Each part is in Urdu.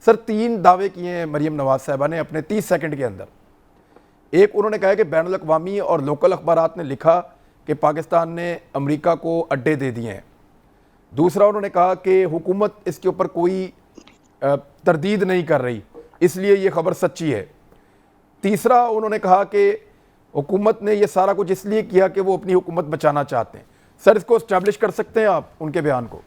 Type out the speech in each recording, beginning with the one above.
سر 3 دعوے کیے ہیں مریم نواز صاحبہ نے اپنے 30 سیکنڈ کے اندر. ایک انہوں نے کہا کہ بین الاقوامی اور لوکل اخبارات نے لکھا کہ پاکستان نے امریکہ کو اڈے دے دیے ہیں. دوسرا انہوں نے کہا کہ حکومت اس کے اوپر کوئی تردید نہیں کر رہی اس لیے یہ خبر سچی ہے. تیسرا انہوں نے کہا کہ حکومت نے یہ سارا کچھ اس لیے کیا کہ وہ اپنی حکومت بچانا چاہتے ہیں. سر اس کو اسٹیبلش کر سکتے ہیں آپ ان کے بیان کو؟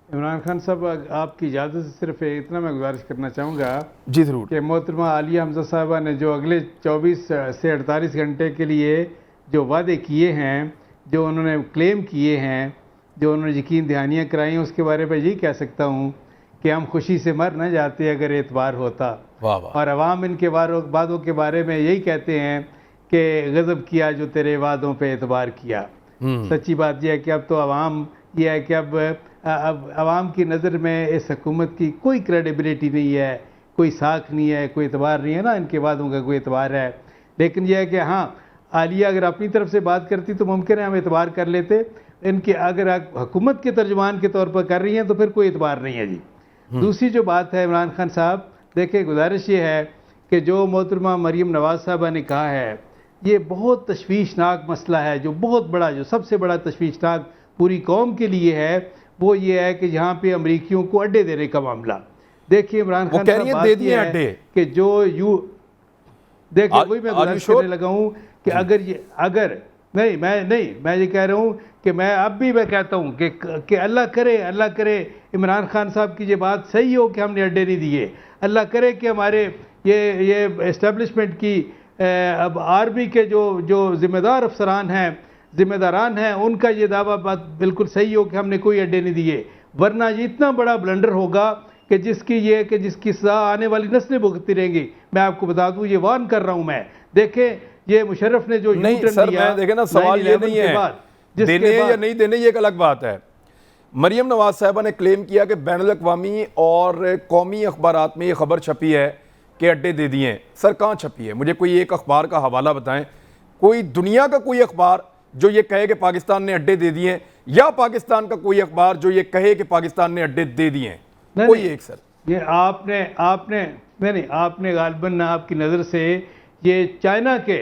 عمران خان صاحب آپ کی اجازت سے صرف اتنا میں گزارش کرنا چاہوں گا جی ضرور کہ محترمہ عالیہ حمزہ صاحبہ نے جو اگلے 24 سے 48 گھنٹے کے لیے جو وعدے کیے ہیں، جو انہوں نے کلیم کیے ہیں، جو انہوں نے یقین دہانیاں کرائی ہیں، اس کے بارے میں یہی کہہ سکتا ہوں کہ ہم خوشی سے مر نہ جاتے اگر اعتبار ہوتا. واہ واہ. اور عوام ان کے وعدوں کے بارے میں یہی کہتے ہیں کہ غضب کیا جو تیرے وعدوں پہ اعتبار کیا. سچی بات یہ ہے کہ اب تو عوام یہ ہے کہ اب عوام کی نظر میں اس حکومت کی کوئی کریڈیبلٹی نہیں ہے، کوئی ساکھ نہیں ہے، کوئی اعتبار نہیں ہے نا ان کے وعدوں کا کوئی اعتبار ہے. لیکن یہ ہے کہ ہاں عالیہ اگر اپنی طرف سے بات کرتی تو ممکن ہے ہم اعتبار کر لیتے. ان کے اگر حکومت کے ترجمان کے طور پر کر رہی ہیں تو پھر کوئی اعتبار نہیں ہے جی. دوسری جو بات ہے عمران خان صاحب، دیکھیں گزارش یہ ہے کہ جو محترمہ مریم نواز صاحبہ نے کہا ہے یہ بہت تشویشناک مسئلہ ہے، جو بہت بڑا، جو سب سے بڑا تشویشناک پوری قوم کے لیے ہے وہ یہ ہے کہ جہاں پہ امریکیوں کو اڈے دینے کا معاملہ. دیکھیے عمران خان صاحب بات یہ ہے کہ جو دیکھیں وہی میں گزارش کرنے لگا ہوں کہ اگر میں یہ کہہ رہا ہوں کہ میں اب بھی میں کہتا ہوں کہ اللہ کرے عمران خان صاحب کی یہ بات صحیح ہو کہ ہم نے اڈے نہیں دیے. اللہ کرے کہ ہمارے یہ اسٹیبلشمنٹ کی اب آرمی کے جو ذمہ داران ہیں ان کا یہ دعویٰ بات بالکل صحیح ہو کہ ہم نے کوئی اڈے نہیں دیے. ورنہ یہ اتنا بڑا بلنڈر ہوگا کہ جس کی سزا آنے والی نسلیں بھگتتی رہیں گی. میں آپ کو بتا دوں، یہ وارن کر رہا ہوں میں. دیکھیں یہ مشرف نے جو نہیں سر، میں دیکھیں نا سوال یہ نہیں ہے دینے یا نہیں دینے، یہ ایک الگ بات ہے. مریم نواز صاحبہ نے کلیم کیا کہ بین الاقوامی اور قومی اخبارات میں یہ خبر چھپی ہے کہ اڈے دے دیے ہیں. سر کہاں چھپی ہے؟ مجھے کوئی ایک اخبار کا حوالہ بتائیں، کوئی دنیا کا کوئی اخبار جو یہ کہے کہ پاکستان نے اڈے دے دیے ہیں، یا پاکستان کا کوئی اخبار جو یہ کہے کہ پاکستان نے اڈے دے دیے ہیں. کوئی ایک سر. یہ آپ نے غالباً آپ کی نظر سے یہ چائنا کے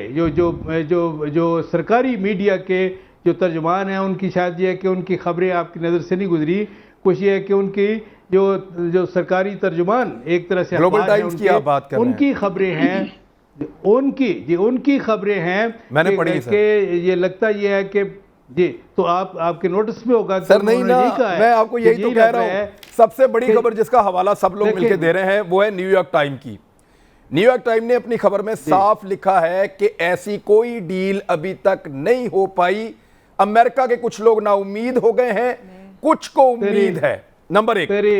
جو سرکاری میڈیا کے جو ترجمان ہیں ان کی شاید یہ ہے کہ ان کی خبریں آپ کی نظر سے نہیں گزری. کچھ یہ ہے کہ ان کی جو سرکاری ترجمان ایک طرح سے گلوبل ٹائمز کی آپ بات کر رہے ہیں، ان کی خبریں ہیں، ان کی خبریں ہیں میں نے پڑھی کہ یہ لگتا یہ ہے کہ جی تو آپ کے نوٹس میں ہوگا سر. نہیں نا، میں آپ کو یہی تو کہہ رہا ہوں. سب سے بڑی خبر جس کا حوالہ سب لوگ مل کے دے رہے ہیں وہ ہے نیو یارک ٹائم کی. نیو یارک ٹائم نے اپنی خبر میں صاف لکھا ہے کہ ایسی کوئی ڈیل ابھی تک نہیں ہو پائی. امریکہ کے کچھ لوگ نا امید ہو گئے ہیں، کچھ کو امید ہے. نمبر 1.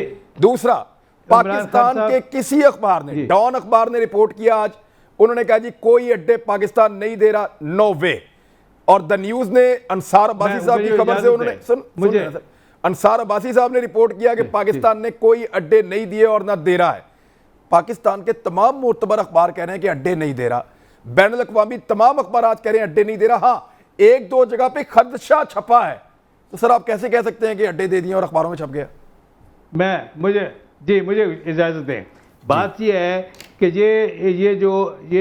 دوسرا، پاکستان کے کسی اخبار نے، ڈان اخبار نے رپورٹ کیا آج، انہوں نے کہا جی کوئی اڈے پاکستان نہیں دے رہا، نو وے. اور دا نیوز نے انصار عباسی صاحب کی خبر سے انہوں نے انصار عباسی صاحب نے رپورٹ کیا کہ پاکستان نے کوئی اڈے نہیں دیے اور نہ دے رہا ہے. پاکستان کے تمام معتبر اخبار کہہ رہے ہیں کہ اڈے نہیں دے رہا. بین الاقوامی تمام اخبارات کہہ رہے ہیں اڈے نہیں دے رہا. ہاں ایک دو جگہ پہ خدشہ چھپا ہے. تو سر آپ کیسے کہہ سکتے ہیں کہ اڈے دے دیے اور اخباروں میں چھپ گیا؟ مجھے اجازت دیں. بات یہ ہے کہ یہ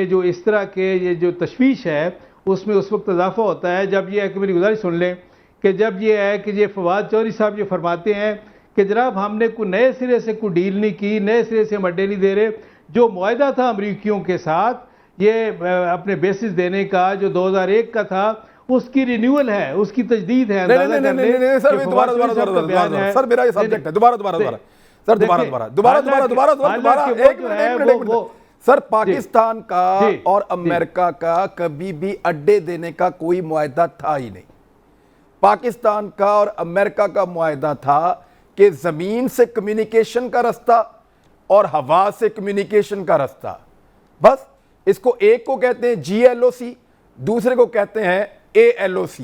جو اس طرح کے یہ جو تشویش ہے اس میں اس وقت اضافہ ہوتا ہے جب یہ ہے کہ میری گزارش سن لیں کہ جب یہ ہے کہ یہ فواد چوہدری صاحب یہ فرماتے ہیں کہ جناب ہم نے کوئی نئے سرے سے کوئی ڈیل نہیں کی، نئے سرے سے ہم اڈے نہیں دے رہے. جو معاہدہ تھا امریکیوں کے ساتھ یہ اپنے بیسز دینے کا جو 2001 کا تھا اس کی رینیول ہے، اس کی تجدید ہے. سر پاکستان کا اور امریکہ کا کبھی بھی اڈے دینے کا کوئی معاہدہ تھا ہی نہیں. پاکستان کا اور امریکہ کا معاہدہ تھا کہ زمین سے کمیونیکیشن کا رستہ اور ہوا سے کمیونیکیشن کا رستہ. بس اس کو ایک کو کہتے ہیں GLOC، دوسرے کو کہتے ہیں ALOC،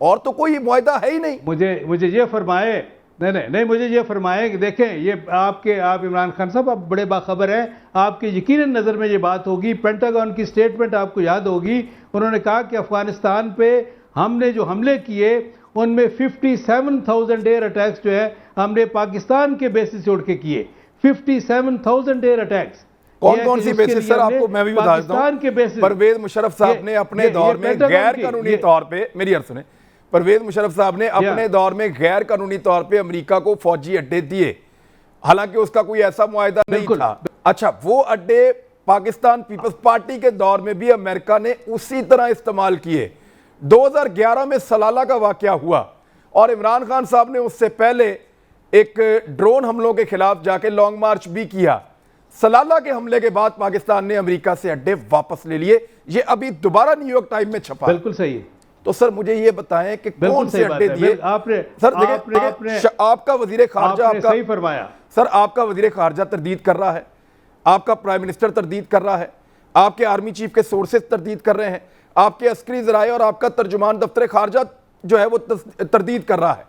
اور تو کوئی معاہدہ ہے ہی نہیں. مجھے یہ فرمائے نہیں مجھے یہ فرمائے کہ دیکھیں یہ آپ عمران خان صاحب آپ بڑے باخبر ہیں، آپ کے یقیناً نظر میں یہ بات ہوگی. پینٹاگون کی سٹیٹمنٹ آپ کو یاد ہوگی، انہوں نے کہا کہ افغانستان پہ ہم نے جو حملے کیے ان میں 57,000 ایئر اٹیکس جو ہے ہم نے پاکستان کے بیسس سے اڑ کے کیے 57,000 ایئر اٹیکس. کون سی بیسس سر؟ آپ کو میں بھی بتا دیتا ہوں. پرویز مشرف صاحب نے اپنے دور میں غیر قانونی طور پہ، میری عرض سنیں، پرویز مشرف صاحب نے اپنے دور میں غیر قانونی طور پہ امریکہ کو فوجی اڈے دیے، حالانکہ اس کا کوئی ایسا معاہدہ نہیں تھا. اچھا، وہ اڈے پاکستان پیپلز پارٹی کے دور میں بھی امریکہ نے اسی طرح استعمال کیے. 2011 میں سلالہ کا واقعہ ہوا اور عمران خان صاحب نے اس سے پہلے ایک ڈرون حملوں کے خلاف جا کے لانگ مارچ بھی کیا. سلالہ کے حملے کے بعد پاکستان نے امریکہ سے اڈے واپس لے لیے. یہ ابھی دوبارہ نیو یارک ٹائم میں چھپا. بالکل صحیح. تو سر مجھے یہ بتائیں کہ کون سے اڈے دیے؟ سر دیکھیں، آپ کا وزیر خارجہ، صحیح فرمایا سر، آپ کا وزیر خارجہ تردید کر رہا ہے، آپ کا پرائم منسٹر تردید کر رہا ہے، آپ کے آرمی چیف کے سورسز تردید کر رہے ہیں، آپ کے عسکری ذرائع اور آپ کا ترجمان دفتر خارجہ جو ہے وہ تردید کر رہا ہے.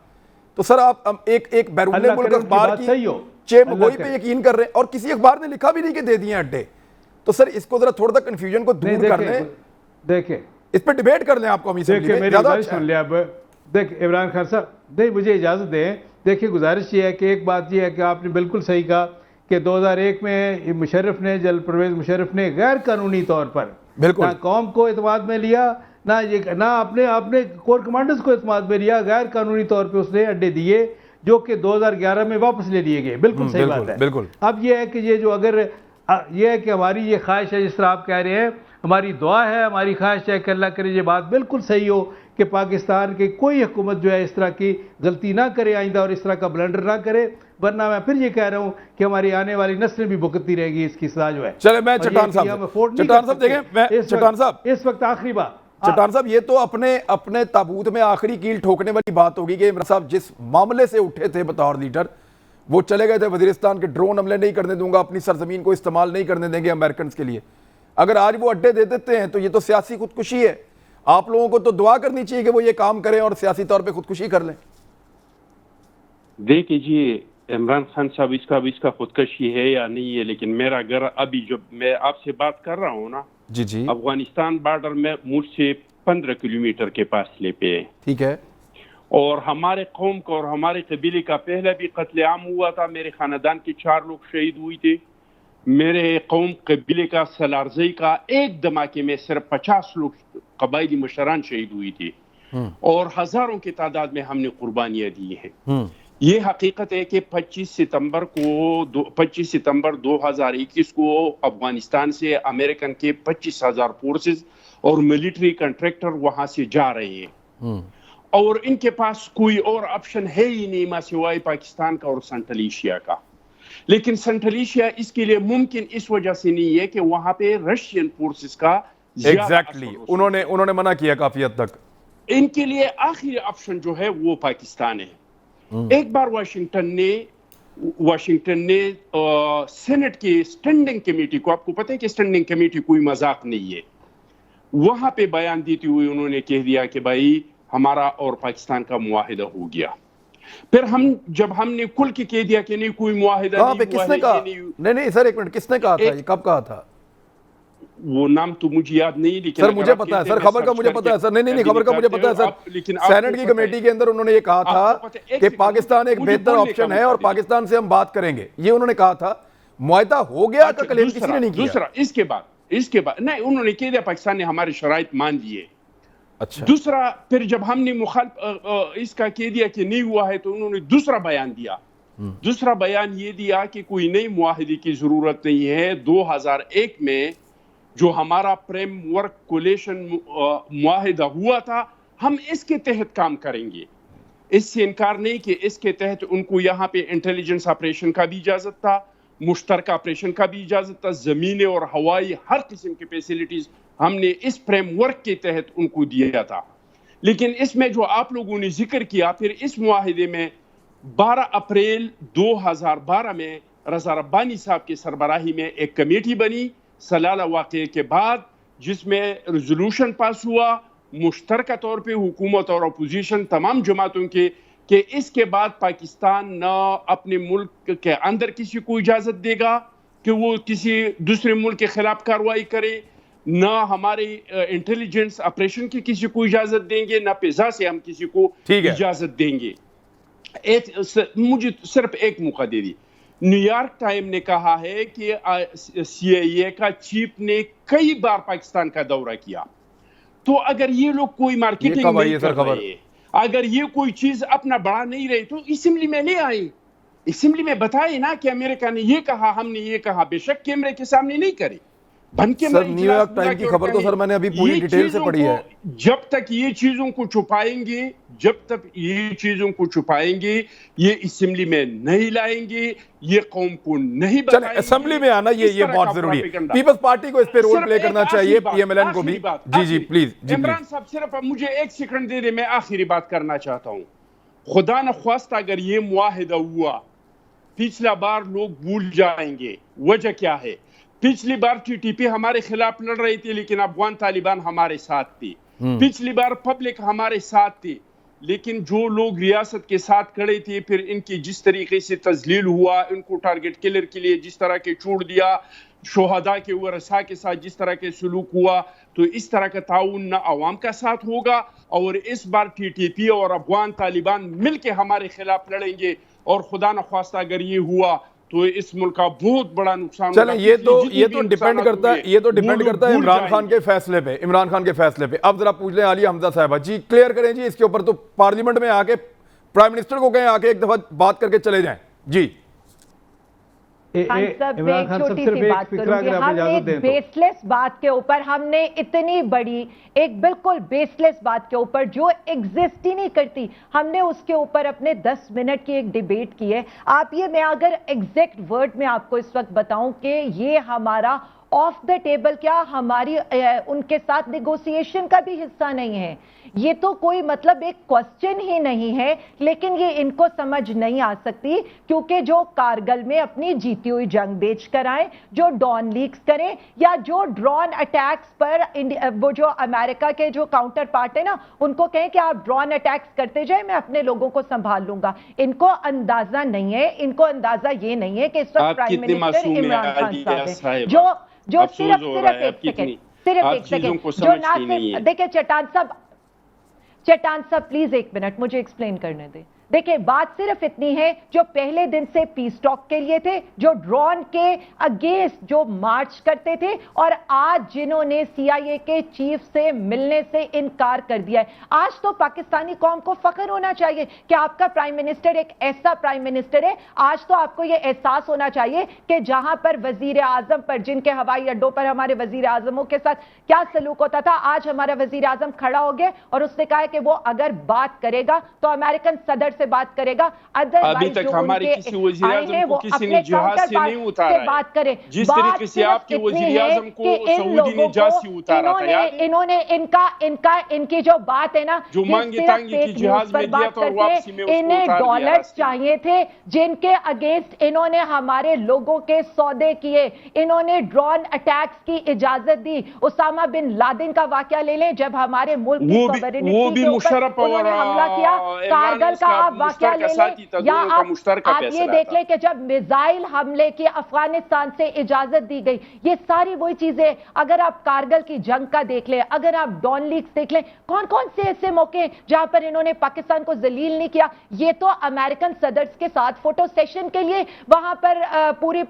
تو سر آپ ایک بیرون ملک اخبار کی چیب گوئی پہ یقین کر رہے ہیں اور کسی اخبار نے لکھا بھی نہیں کہ دے دیے اڈے. تو سر اس کو ذرا تھوڑا سا کنفیوژن کو دور کر لیں، دیکھیں اس پہ ڈیبیٹ کر لیں. آپ کو میری گزارش سن لیں. اب دیکھ عمران خان صاحب، نہیں مجھے اجازت دیں. دیکھیں گزارش یہ ہے کہ ایک بات یہ ہے کہ آپ نے بالکل صحیح کہا کہ 2001 میں مشرف نے، جنرل پرویز مشرف نے غیر قانونی طور پر نہ قوم کو اعتماد میں لیا، نہ اپنے کور کمانڈرز کو اعتماد میں لیا. غیر قانونی طور پہ اس نے اڈے دیے جو کہ 2011 میں واپس لے لیے گئے. بالکل صحیح بات ہے. اب یہ ہے کہ یہ جو اگر یہ ہے کہ ہماری یہ خواہش ہے، جس طرح آپ کہہ رہے ہیں، ہماری دعا ہے، ہماری خواہش ہے کہ اللہ کرے یہ بات بالکل صحیح ہو کہ پاکستان کی کوئی حکومت جو ہے اس طرح کی غلطی نہ کرے آئندہ اور اس طرح کا بلنڈر نہ کرے، ورنہ میں پھر یہ کہہ رہا ہوں کہ ہماری آنے والی نسلیں بھی بھگتتی رہے گی اس کی سزا جو ہے. چلے میں چٹان صاحب دیکھیں، چٹان صاحب اس وقت آخری بات، چٹان صاحب یہ تو اپنے تابوت میں آخری کیل ٹھوکنے والی بات ہوگی کہ عمران صاحب جس معاملے سے اٹھے تھے بطور لیڈر، وہ چلے گئے تھے وزیرستان کے ڈرون حملے نہیں کرنے دوں گا، اپنی سرزمین کو استعمال نہیں کرنے دیں گے امریکنز کے لیے. اگر آج وہ اڈے دے دیتے ہیں تو یہ تو سیاسی خودکشی ہے. آپ لوگوں کو تو دعا کرنی چاہیے کہ وہ یہ کام کریں اور سیاسی طور پہ خودکشی کر لیں. دیکھیں جی عمران خان صاحب، اس کا خودکشی ہے یا نہیں ہے، لیکن میرا گھر ابھی جو میں آپ سے بات کر رہا ہوں نا، جی افغانستان بارڈر میں مجھ سے 15 کلومیٹر کے فاصلے پہ ہے. ٹھیک ہے. اور ہمارے قوم کا اور ہمارے قبیلے کا پہلے بھی قتل عام ہوا تھا. میرے خاندان کے 4 لوگ شہید ہوئے تھے. میرے قوم قبیلے کا سلارزئی کا ایک دھماکے میں صرف 50 لوگ قبائلی مشران شہید ہوئی تھی اور ہزاروں کی تعداد میں ہم نے قربانیاں دی ہیں. یہ حقیقت ہے کہ 25 ستمبر 2021 کو افغانستان سے امریکن کے 25,000 فورسز اور ملٹری کنٹریکٹر وہاں سے جا رہے ہیں اور ان کے پاس کوئی اور آپشن ہے ہی نہیں ماں سوائے پاکستان کا اور سنٹرل ایشیا کا. لیکن سنٹرل ایشیا اس کے لیے ممکن اس وجہ سے نہیں ہے کہ وہاں پہ رشین فورسز کا ایگزیکٹلی انہوں نے منع کیا کافی حد تک. ان کے لیے آخری آپشن جو ہے وہ پاکستان ہے. ایک بار واشنگٹن نے سینٹ کی سٹینڈنگ کمیٹی کو، آپ کو پتہ ہے کہ سٹینڈنگ کمیٹی کوئی مذاق نہیں ہے، وہاں پہ بیان دیتے ہوئے انہوں نے کہہ دیا کہ بھائی ہمارا اور پاکستان کا معاہدہ ہو گیا. پھر جب ہم نے کل کے کہہ دیا کہ نہیں کوئی معاہدہ نہیں ہوا، کس نے کہا؟ نہیں سر ایک منٹ، کس نے کہا تھا؟ یہ کب کہا تھا؟ وہ نام تو مجھے یاد نہیں، لیکن سر مجھے پتا ہے سر، خبر کا مجھے پتا ہے سر. نہیں خبر کا مجھے پتا ہے سر. سینٹ کی کمیٹی کے اندر انہوں نے یہ کہا تھا کہ پاکستان ایک بہتر آپشن ہے اور پاکستان سے ہم بات کریں گے، یہ انہوں نے کہا تھا. معاہدہ ہو گیا کا کلیم کسی نے نہیں کیا. دوسرا اس کے بعد نہیں، انہوں نے کہہ دیا پاکستان نے ہمارے شرائط مان دیے. اچھا. دوسرا پھر جب ہم نے اس کا کہہ دیا کہ نہیں ہوا ہے تو انہوں نے دوسرا بیان دیا. دوسرا بیان یہ دیا کہ کوئی نئی معاہدے کی ضرورت نہیں ہے. 2001 میں جو ہمارا فریم ورک کولیشن معاہدہ ہوا تھا، ہم اس کے تحت کام کریں گے. اس سے انکار نہیں کہ اس کے تحت ان کو یہاں پہ انٹیلیجنس آپریشن کا بھی اجازت تھا، مشترکہ آپریشن کا بھی اجازت تھا، زمینی اور ہوائی ہر قسم کی فیسلٹیز ہم نے اس فریم ورک کے تحت ان کو دیا تھا. لیکن اس میں جو آپ لوگوں نے ذکر کیا، پھر اس معاہدے میں 12 اپریل 2012 میں رضا ربانی صاحب کی سربراہی میں ایک کمیٹی بنی سلالہ واقعے کے بعد، جس میں ریزولوشن پاس ہوا مشترکہ طور پہ حکومت اور اپوزیشن تمام جماعتوں کے، کہ اس کے بعد پاکستان نہ اپنے ملک کے اندر کسی کو اجازت دے گا کہ وہ کسی دوسرے ملک کے خلاف کارروائی کرے، نہ ہمارے انٹیلیجنس آپریشن کی کسی کو اجازت دیں گے، نہ فضا سے ہم کسی کو اجازت دیں گے. مجھے صرف ایک موقع دے دی. نیو یارک ٹائم نے کہا ہے کہ سی آئی اے کا چیف نے کئی بار پاکستان کا دورہ کیا. تو اگر یہ لوگ کوئی مارکیٹنگ نہیں کر رہے ہیں, اگر یہ کوئی چیز اپنا بڑھا نہیں رہے تو اسمبلی میں لے آئیں, اسمبلی میں بتائیں نا کہ امریکہ نے یہ کہا, ہم نے یہ کہا. بے شک کیمرے کے سامنے نہیں کرے. سر نیو یارک ٹائم کی خبر تو سر میں نے ابھی پوری ڈیٹیل سے پڑھی ہے. جب تک یہ چیزوں کو چھپائیں گے, جب تک یہ چیزوں کو چھپائیں گے, یہ اسمبلی میں نہیں لائیں گے, یہ قوم کو نہیں بتائیں گے. اسمبلی میں آنا یہ بہت ضروری ہے. پیپلز پارٹی کو اس پہ رول پلے کرنا چاہیے, پی ایم ایل این کو بھی. جی پلیز. عمران صاحب صرف مجھے ایک سیکنڈ دے دے, میں آخری بات کرنا چاہتا ہوں. خدا نخواستہ اگر یہ معاہدہ ہوا, پچھلا بار لوگ بھول جائیں گے. وجہ کیا ہے؟ پچھلی بار ٹی ٹی پی ہمارے خلاف لڑ رہی تھی لیکن افغان طالبان ہمارے ساتھ تھی. پچھلی بار پبلک ہمارے ساتھ تھی, لیکن جو لوگ ریاست کے ساتھ کھڑے تھے, پھر ان کی جس طریقے سے تذلیل ہوا, ان کو ٹارگٹ کلر کے لیے جس طرح کے چھوڑ دیا, شہداء کے ورثاء کے ساتھ جس طرح کے سلوک ہوا, تو اس طرح کا تعاون نہ عوام کا ساتھ ہوگا. اور اس بار ٹی ٹی پی اور افغان طالبان مل کے ہمارے خلاف لڑیں گے, اور خدا نخواستہ اگر یہ ہوا تو اس ملک کا بہت بڑا نقصان ہوگا. چلیں یہ تو ڈیپینڈ کرتا ہے عمران خان کے فیصلے پہ, عمران خان کے فیصلے پہ. اب ذرا پوچھ لیں عالیہ حمزہ صاحبہ, جی کلیئر کریں جی اس کے اوپر. تو پارلیمنٹ میں آ کے پرائم منسٹر کو کہیں آ کے ایک دفعہ بات کر کے چلے جائیں. جی عمران خان صاحب صرف ایک فکرہ اگر آپ اجازت دیں تو. بیس لیس بات کے اوپر ہم نے اتنی بڑی ایک بالکل بیس لیس بات کے اوپر جو ایگزسٹ ہی نہیں کرتی, ہم نے اس کے اوپر اپنے 10 منٹ کی ایک ڈیبیٹ کی ہے. آپ یہ, میں اگر ایگزیکٹ ورڈ میں آپ کو اس وقت بتاؤں کہ یہ ہمارا آف دا ٹیبل کیا ہماری ان کے ساتھ نیگوسیشن کا بھی حصہ نہیں ہے. یہ تو کوئی مطلب ایک کوسچن ہی نہیں ہے, لیکن یہ ان کو سمجھ نہیں آ سکتی کیونکہ جو کارگل میں اپنی جیتی ہوئی جنگ بیچ کر آئیں, جو ڈرون لیکس کریں, یا جو ڈرون اٹیکس پر وہ جو امریکہ کے جو کاؤنٹر پارٹ ہے نا, ان کو کہیں کہ آپ ڈرون اٹیکس کرتے جائیں, میں اپنے لوگوں کو سنبھال لوں گا. ان کو اندازہ نہیں ہے, ان کو اندازہ یہ نہیں ہے کہ اس وقت پرائم منسٹر عمران خان صاحب ہے جو صرف ایک سیکنڈ جو نہ صرف دیکھیں چٹان صاحب پلیز ایک منٹ مجھے ایکسپلین کرنے دیں. دیکھیں بات صرف اتنی ہے, جو پہلے دن سے پیس ٹاک کے لیے تھے, جو ڈرون کے اگینسٹ جو مارچ کرتے تھے, اور آج جنہوں نے سی آئی اے کے چیف سے ملنے سے انکار کر دیا ہے. آج تو پاکستانی قوم کو فخر ہونا چاہیے کہ آپ کا پرائم منسٹر ایک ایسا پرائم منسٹر ہے. آج تو آپ کو یہ احساس ہونا چاہیے کہ جہاں پر وزیر اعظم پر, جن کے ہوائی اڈوں پر ہمارے وزیر اعظموں کے ساتھ کیا سلوک ہوتا تھا, آج ہمارا وزیر اعظم کھڑا ہو گیا اور اس نے کہا کہ وہ اگر بات کرے گا تو امریکن صدر سے بات کرے گا. ابھی تک ہمارے کسی وزیر اعظم کو کسی نے جہاز سے نہیں اتارا ہے. بات کرے جس طریقے سے آپ کے وزیر اعظم کو سعودی نے جہاز سے اتارا تھا, انہوں نے ان کی جو بات ہے نا, جو مانگی تانگی کی جہاز میں دیا تھا اور واپسی میں اس کو انہیں ڈالرز چاہیے تھے جن کے اگینسٹ انہوں نے ہمارے لوگوں کے سودے کیے. انہوں نے ڈرون اٹیکس کی اجازت دی. اسامہ بن لادن کا واقعہ لے لیں, جب ہمارے ملک کی سوورینٹی کے اوپر انہوں نے حملہ کیا. کارگل کا آپ واقعہ لے لیں, یا آپ یہ دیکھ لیں کہ جب میزائل حملے کی افغانستان سے اجازت دی گئی. یہ ساری وہی چیزیں, اگر آپ کارگل کی جنگ کا دیکھ لیں, اگر آپ ڈرون لیکس دیکھ لیں, کون کون سے ایسے موقع ہیں جہاں پر انہوں نے پاکستان کو ذلیل نہیں کیا. یہ تو امریکن صدرز کے ساتھ فوٹو سیشن کے لیے وہاں پر پوری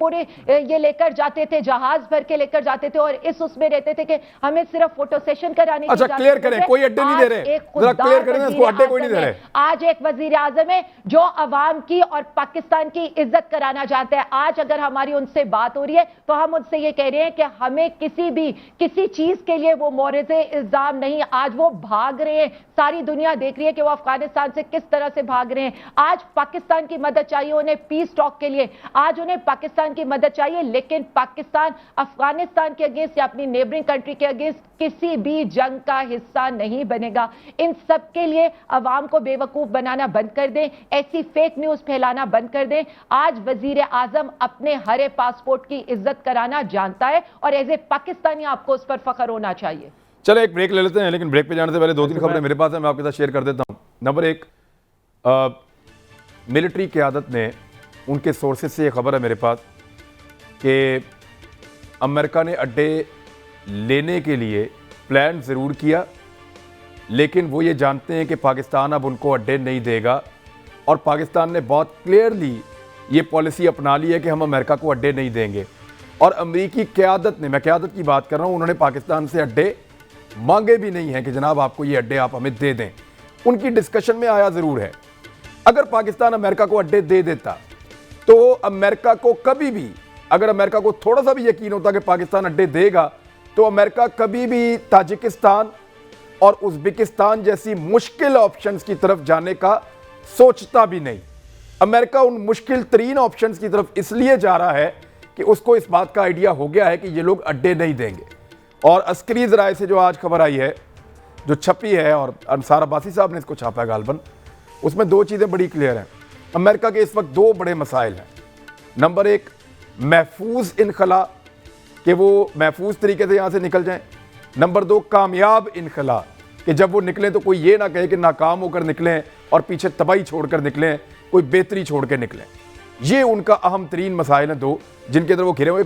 یہ لے کر جاتے تھے, جہاز بھر کے لے کر جاتے تھے, اور اس میں رہتے تھے کہ ہمیں صرف فوٹو سیشن کرانی. اچھا کلیئر کریں, کوئی اڈے نہیں دے رہے, ذرا کلیئر کریں اس کو, اڈے کوئی نہیں دے رہے. آج ایک وزیر اعظم ہے جو عوام کی اور پاکستان کی عزت کرانا چاہتا ہے. آج اگر ہماری ان سے بات ہو رہی ہے تو ہم ان سے یہ کہہ رہے ہیں کہ ہمیں کسی چیز کے لیے وہ مورد الزام نہیں. آج وہ بھاگ رہے ہیں, ساری دنیا دیکھ رہی ہے کہ وہ افغانستان سے کس طرح سے بھاگ رہے ہیں. آج پاکستان کی مدد چاہیے انہیں پیس ٹاک کے لیے, آج انہیں پاکستان کی مدد چاہیے, لیکن پاکستان افغانستان کے اگینسٹ یا اپنی نیبرنگ کنٹری کے اگینسٹ کسی بھی جنگ کا حصہ نہیں بنے گا. ان سب کے لیے عوام کو بے وقوف بنانا بند کر دیں, ایسی فیک نیوز پھیلانا بند کر دیں. آج وزیر اعظم اپنے ہرے پاسپورٹ کی عزت کرانا جانتا ہے, اور ایز اے پاکستانی آپ کو اس پر فخر ہونا چاہیے. چلے ایک بریک لے لیتے ہیں, لیکن بریک پہ جانے سے پہلے 2-3 خبریں میرے پاس ہیں, میں آپ کے ساتھ شیئر کر دیتا ہوں. نمبر 1, ملٹری قیادت نے, ان کے سورسز سے یہ خبر ہے میرے پاس کہ امریکہ نے اڈے لینے کے لیے پلان ضرور کیا, لیکن وہ یہ جانتے ہیں کہ پاکستان اب ان کو اڈے نہیں دے گا, اور پاکستان نے بہت کلیئرلی یہ پالیسی اپنا لی ہے کہ ہم امریکہ کو اڈے نہیں دیں گے، اور امریکی قیادت نے، میں قیادت کی بات کر رہا ہوں، انہوں نے پاکستان سے اڈے مانگے بھی نہیں ہیں کہ جناب آپ کو یہ اڈے آپ ہمیں دے دیں۔ ان کی ڈسکشن میں آیا ضرور ہے۔ اگر پاکستان امریکہ کو اڈے دے دیتا تو امریکہ کو کبھی بھی، اگر امریکہ کو تھوڑا سا بھی یقین ہوتا کہ پاکستان اڈے دے گا، تو امریکہ کبھی بھی تاجکستان اور ازبکستان جیسی مشکل آپشنز کی طرف جانے کا سوچتا بھی نہیں۔ امریکہ ان مشکل ترین آپشنز کی طرف اس لیے جا رہا ہے کہ اس کو اس بات کا آئیڈیا ہو گیا ہے کہ یہ لوگ اڈے نہیں دیں گے۔ اور عسکری ذرائع سے جو آج خبر آئی ہے، جو چھپی ہے، اور انصار عباسی صاحب نے اس کو چھاپا ہے غالباً، اس میں دو چیزیں بڑی کلیئر ہیں۔ امریکہ کے اس وقت دو بڑے مسائل ہیں۔ نمبر ایک، محفوظ انخلا، کہ وہ محفوظ طریقے سے یہاں سے نکل جائیں۔ نمبر دو، کامیاب انخلا، کہ جب وہ نکلیں تو کوئی یہ نہ کہے کہ ناکام ہو کر نکلیں اور پیچھے تباہی چھوڑ کر نکلیں، کوئی بہتری چھوڑ کے نکلیں۔ یہ ان کا اہم ترین مسائل ہیں دو، جن کے اندر وہ گھرے ہوئے۔